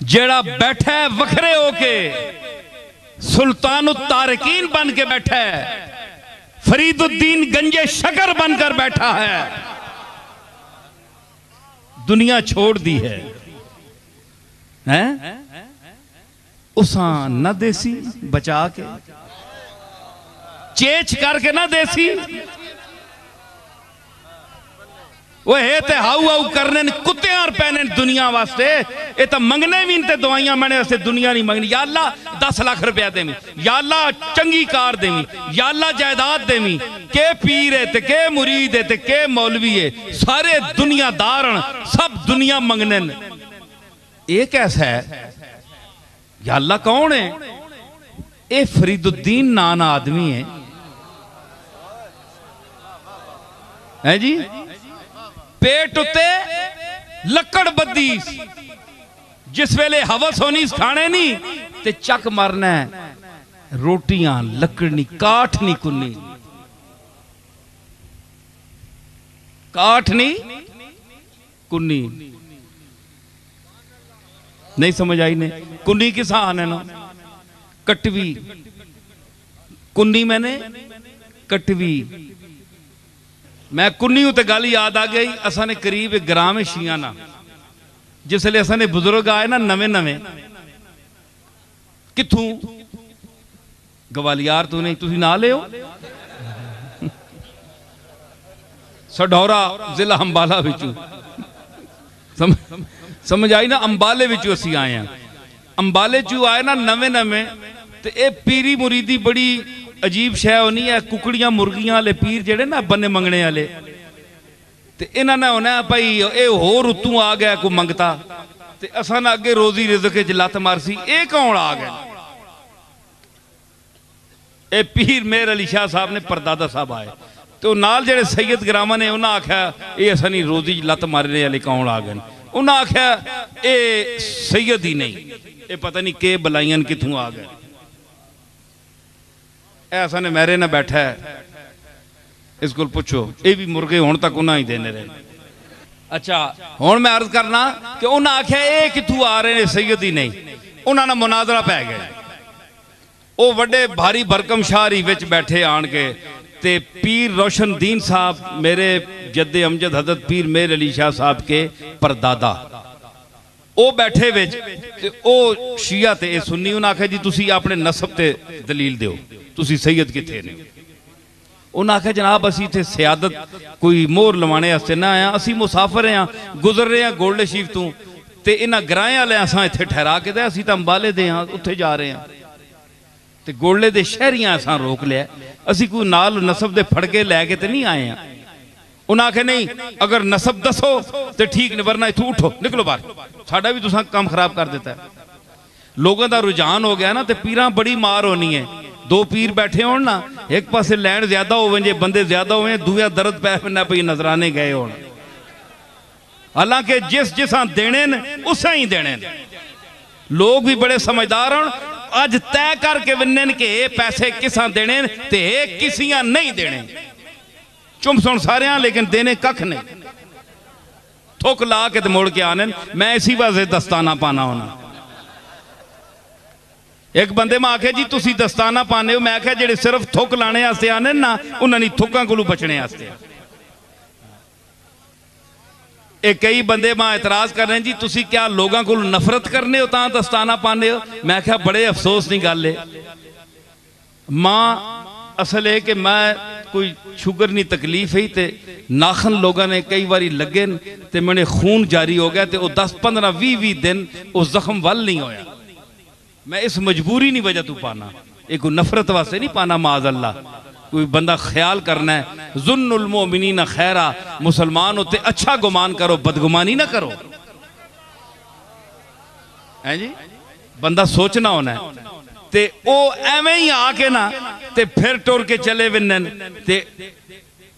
जेड़ा बैठा है वखरे होके सुल्तान तारकीन बन के बैठा है, फरीदुद्दीन गंजे शकर बनकर बैठा है, दुनिया छोड़ दी है, हैं? उसा न देसी बचा के चेच करके ना देसी वो है ते हाउ हाउ करने कुत्ते पैने दुनिया वास्ते। ये तो मंगने भी ते दवाइयां मैंने वास्ते दुनिया नहीं मंगनी। या अल्लाह 10 लाख रुपया देवी, या अल्लाह चंगी कार देवी, या अल्लाह जायदाद देवी। के पीर है ते के मुरीद है ते के मौलवी है, सारे दुनियादार सब दुनिया मंगने। ये कैसा है? या अल्लाह कौन है? ये फरीदुद्दीन नाना आदमी है जी। पेट उत्ते लकड़ बद्दी, जिस वेले हवस होनी खाने नहीं ते चक मारना है। रोटियां लकड़नी काठ नहीं कुन्नी, काठ नहीं कुन्नी। नहीं समझ आई ने? कुन्नी किस आन है ना? कटवी कुन्नी मैंने कटवी। मैं कुन्नी तो गल याद आ गई। असा ने करीब एक ग्राम है शियाना, जिसले असा ने बुजुर्ग आए ना नवे नवे, किथू गवालियार तो नहीं, तुसी ना ले हो सढौरा जिला अंबाला विचू। समझ आई ना? अंबाले विचू असी आए हैं। अंबाले चू आए ना नवे नवे, तो ये पीरी मुरीदी बड़ी अजीब शह होनी है। कुकड़ियां मुर्गियां वाले पीर जेड़े ना बन्ने मंगने वाले, ते इन्हां ने होना भाई ये होर उतों आ गया कोई मंगता, ते असां ना अगे रोजी रिज़क च लत मारसी। ये कौन आ गया? ये पीर मेहर अली शाह साहब ने परदादा साहब आए, तो नाल जेड़े सैयद ग्रामा ने उन्हें आख्या ये असां नहीं रोजी लत मारने वाले कौन आ गए? उन्हें आख्या ये सैयद ही नहीं, ये पता नहीं के बलाइयां कितों आ गए। ऐसा ने मेरे ना बैठा है, इसको पूछो। ये भी मुर्गे हुण तक उन्हें ही देने रहे। अच्छा हुण मैं अर्ज करना कि उन्हें आख्या ये कितों आ रहे हैं? सैयद ही नहीं। उन्होंने मुनाजरा पै गया। वो बड़े भारी भरकम शाहरी विच बैठे आन के, ते पीर रोशनदीन साहब मेरे जद्दे अमजद हजरत पीर मेहर अली शाह साहब के परदादा वो बैठे विच, ते ओ शिया ते सुन्नी। उन्हें आख्या जी तुसी अपने नसब ते दलील दिओ, तुसी सैयद किथे ने? उन्हें आख्या जनाब असी इत्थे सियादत कोई मोहर लवाने वास्ते ना आया, असी मुसाफिर हैं, गुजर रहे हैं गोल्ड शरीफ तो, ते इन्हां ग्राएं वाले असां इत्थे ठहरा के दे, असी तां अंबाले दे हां, उत्थे जा रहे हैं, ते गोल्डे दे शहरियां असां रोक लिया, असी कोई नाल नसब दे फड़के लैके ते नहीं आए हैं। उन्हें आखे नहीं अगर नसब दसो तो ठीक नहीं, वरना इथों उठो निकलो बाहर, साडा भी तुसां काम खराब कर देता है। लोगों का रुझान हो गया ना, तो पीरां बड़ी मार होनी है। दो पीर बैठे हो ना, एक पासे लैंड ज्यादा हो जे बंदे ज्यादा हो, दूया दर्द पै पैना पई नजराने गए हो। हालांकि जिस जिसा देने उस ही देने। लोग भी बड़े समझदार हो, अज तय करके विन्न के पैसे किसा देने ते किसियां नहीं देने। चुम सुन सारे, लेकिन देने कख नहीं। थुक ला के मोड़ के आने। मैं इसी वास्ते दस्ताना पाना होना। एक बंदे में आखे जी तुसी दस्ताना पाने हो, मैं आख्या जेडे सिर्फ थुक लाने वास्ते आने ना, उन्होंने थुक्कां कोलों बचने वास्ते। एक कई बंदे मां एतराज कर रहे हैं जी तुसी क्या लोगों को नफरत करने हो तां दस्ताना पाने हो? मैं आख्या बड़े अफसोस की गल है मां, असल है कि मैं कोई शुगर नहीं तकलीफ है, तो नाखन लोगों ने कई बार लगे तो मैंने खून जारी हो गया, तो 10, 15, 20 दिन उस जख्म वल नहीं होया। मैं इस मजबूरी नहीं वजह तू पाना, एक नफरत वास्ते नहीं पाना। माज अल्लाह कोई बंदा ख्याल करना है, जुन्नुल मोमिनीन खैरा, मुसलमान होते अच्छा गुमान करो, बदगुमानी ना करो, है जी। बंदा सोचना होना है, ते ओ एवें ही आके ना ते फिर टुर के चले विन्न, ते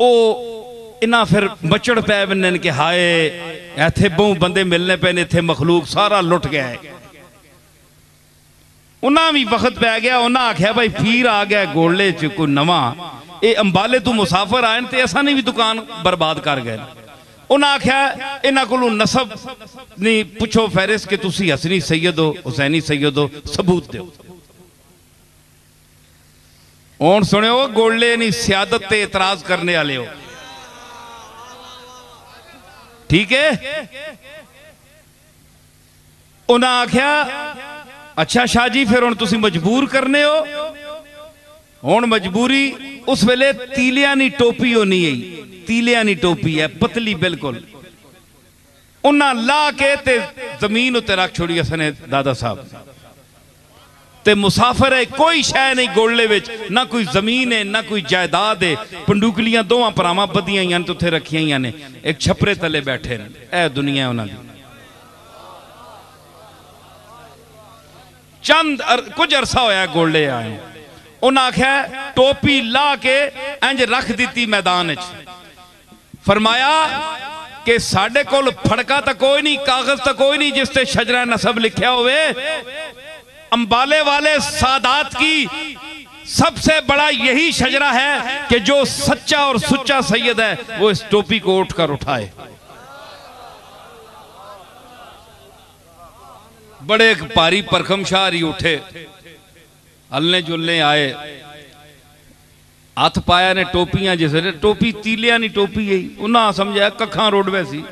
ओ इना फिर मचड़ पै विन्न कि हाय इत्थे बहु बंदे मिलने पे, इत्थे मखलूक सारा लुट गया है। उन्हें भी वक्त पै गया, उन्हें आख्या भाई पीर आ गया गोले च कोई नवा, ये अंबाले तू मुसाफिर आए ते असा ने भी दुकान बर्बाद कर गए। उन्हें आख्या इन्हों को नसब नहीं पुछो फहरिस कि तुसी हसनी सैयद हो हुसैनी सैयद हो, सबूत दो। हुण सुनियो, गोले नहीं सियादत ते एतराज करने वाले हो, ठीक है। उन्हें आख्या अच्छा शाह जी फिर हुण तुसी मजबूर करने हो। हुण मजबूरी उस वेले तीलिया नी टोपी होनी है, तीलिया नी टोपी है पतली बिल्कुल, उन्हें ला के ते जमीन उत्ते रख छोड़ी असने दादा साहब ते मुसाफिर है, कोई शह नहीं गोले विच, ना कोई जमीन है ना कोई जायदाद है। पंडुकलियां दोवां भरावां बधियां तो उत्थे रखियां ने, एक छपरे तले बैठे ने, ए दुनिया उन्हां दी। चंद कुछ अरसा होया गोले आए, उन्हें आख्या टोपी ला के इंज रख दी मैदान च, फरमाया कि साडे कोल फड़का तो कोई नहीं, कागज तो कोई नहीं जिस ते शजरा नसब लिखा होवे। अंबाले वाले सादात की सबसे बड़ा यही शजरा है कि जो सच्चा और सुच्चा सैयद है वो इस टोपी को उठकर उठाए। बड़े एक भारी परखम शाहरी उठे, हलने जुलने आए, हाथ पाया ने टोपियां, जिस टोपी तीलिया नहीं टोपी है, उन्हें समझा कखा रोडवे सी।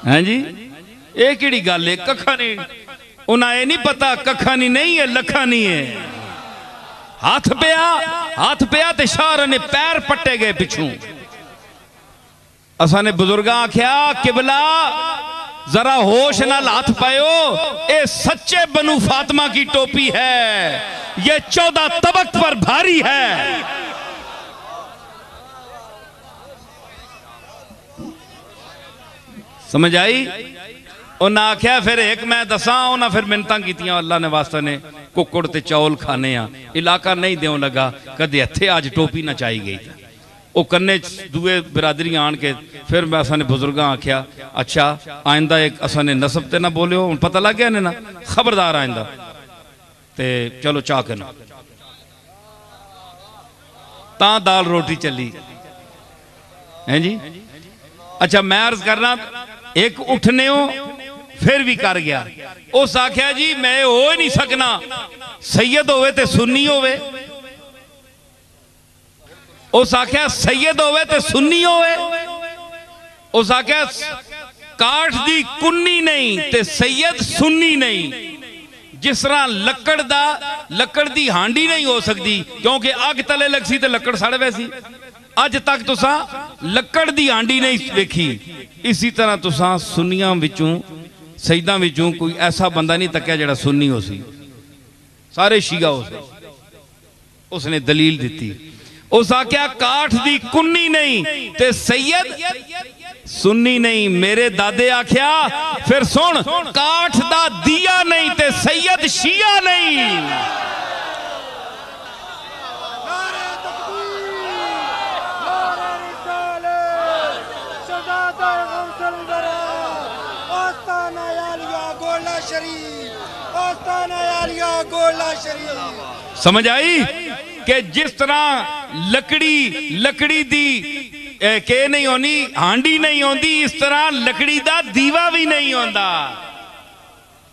हैं जी, ये किहड़ी गल है, कखा नहीं, उन्हें ये नहीं पता कखा नहीं है, लखा नहीं है। हाथ पिया ते शाह ने पैर पट्टे गए पिछू। असा ने बुजुर्गा आख्या किबला जरा होश नाल हाथ पायो, ये सच्चे बनु फातिमा की टोपी है, ये 14 तबक पर भारी है। समझ आई? उन्हें आख्या फिर एक मैं दसा, उन्हें फिर मिन्नतां कीतियां अल्लाह ने वास्ते ने कुकड़ ते चौल खाने आ, इलाका नहीं देव लगा, कदे इत्थे अज टोपी ना चाही गई। वो कन्ने दुए बिरादरी आन के फिर मैं असा ने बुजुर्गा आख्या अच्छा आइंदा एक असा ने नसब ते ना बोलियो, हुण पता लग गया ने ना, खबरदार आइंदा ते चलो चाह के ना ता दाल रोटी चली है जी। अच्छा मैं अर्ज करना, एक उठने हो फिर भी कर गया, उस आख्या जी मैं हो ही नहीं सकना, सैयद होवे ते सुन्नी होवे। उस आख्या सैयद होवे ते सुन्नी होवे। उस आख्या काठ दी कुन्नी नहीं ते सैयद सुन्नी नहीं। जिस तरह लकड़ दी हांडी नहीं हो सकती क्योंकि अग तले लग सी ते लकड़ सड़ वैसी, अज तक तुसा लकड़ दी हांडी नहीं देखी। इसी तरह तुसा सुन्नियां विचों सैयदां विचों कोई ऐसा बंदा नहीं तकिया जिहड़ा सुन्नी हो सी, सारे शिया हो सी। उसने दलील दी, उस आख्या काठ दी कुन्नी नहीं ते सैयद सुन्नी नहीं। मेरे दादे आख्या फिर सुन, काठ दा दिया नहीं ते सैयद शिया नहीं। समझ आई कि जिस तरह लकड़ी दी के नहीं होनी, हांडी नहीं होती, इस तरह लकड़ी दा दीवा भी नहीं होता।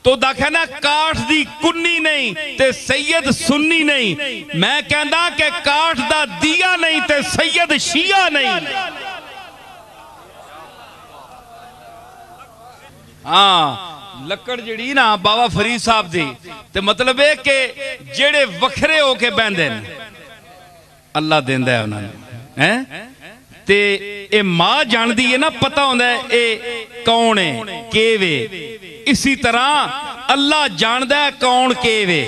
तो देखा ना काठ दी कुन्नी नहीं ते सैयद सुन्नी नहीं। मैं कहता कि काठ दा दिया नहीं ते सैयद शिया नहीं। हाँ लकड़ जड़ी ना बाबा फरीद साहब दी ते मतलब है कि जेड़े वखरे होके बहंदे ने अल्लाह देंदा है उन्होंने, हैं ते ए मां जानदी है ना, पता होंदा है ए कौन है केवे। इसी तरह अल्लाह जानदा है कौन केवे,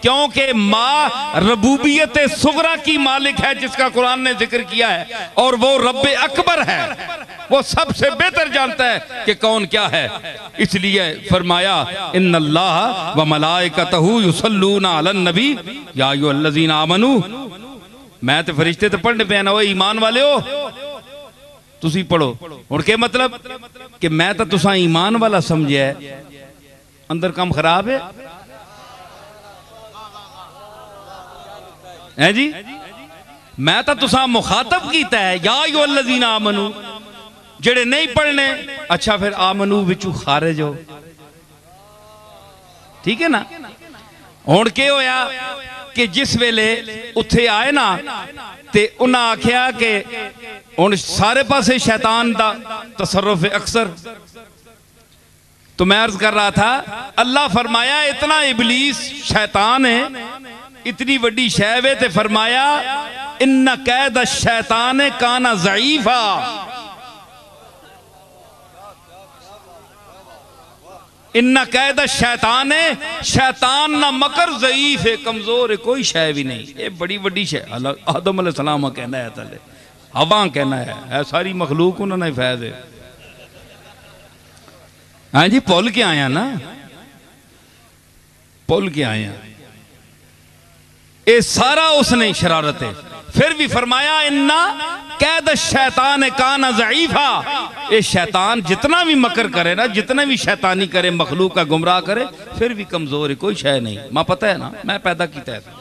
क्योंकि मां रबूबियत सुगरा की मालिक है जिसका कुरान ने जिक्र किया है, और वो रब्बे अकबर है, वो सबसे बेहतर जानता है कि कौन क्या है। इसलिए फरमाया इन्नल्लाह व मलाइकतहु युसल्लूना अलन नबी या अय्युहल्लज़ीना आमनू। मैं तो फरिश्ते तो पढ़ने पे ना, वो ईमान वाले हो तुसी पढ़ो। और क्या मतलब कि मैं तो तुसा ईमान वाला समझे, अंदर काम खराब है जी। मैं तो तुसा मुखातब किया है या अय्युहल्लज़ीना आमनू, जेड़े नहीं पढ़ने अच्छा फिर आमनू विचू खारिज हो। ठीक है ना। हुण के होया कि जिस वेले उत्थे आए ना ते उन्हें आख्या कि हुण सारे पासे शैतान दा तसर्रुफ है अक्सर। तो मैं अर्ज कर रहा था, अल्लाह फरमाया इतना इबलीस शैतान है, इतनी बड़ी शैव है, ते फरमाया इन्ना कैद शैतान काना ज़ईफा, इन्ना कैद शैतान है, शैतान ना मकर ज़ईफ है, कमजोर है, कोई शै भी नहीं। ये बड़ी बड़ी शै आदम अलैहिस्सलाम कहना है, तले हवा कहना है सारी मखलूक उन्होंने फैज है। हाँ जी, भुल के आया ना, भुल के आया, ये सारा उसने शरारत है। फिर भी फरमाया इन्ना कैद शैतान काना ज़ईफा, ये शैतान जितना भी मकर करे ना, जितना भी शैतानी करे, मखलूक का गुमराह करे, फिर भी कमजोर है, कोई शय नहीं। मां पता है ना, मैं पैदा किया है।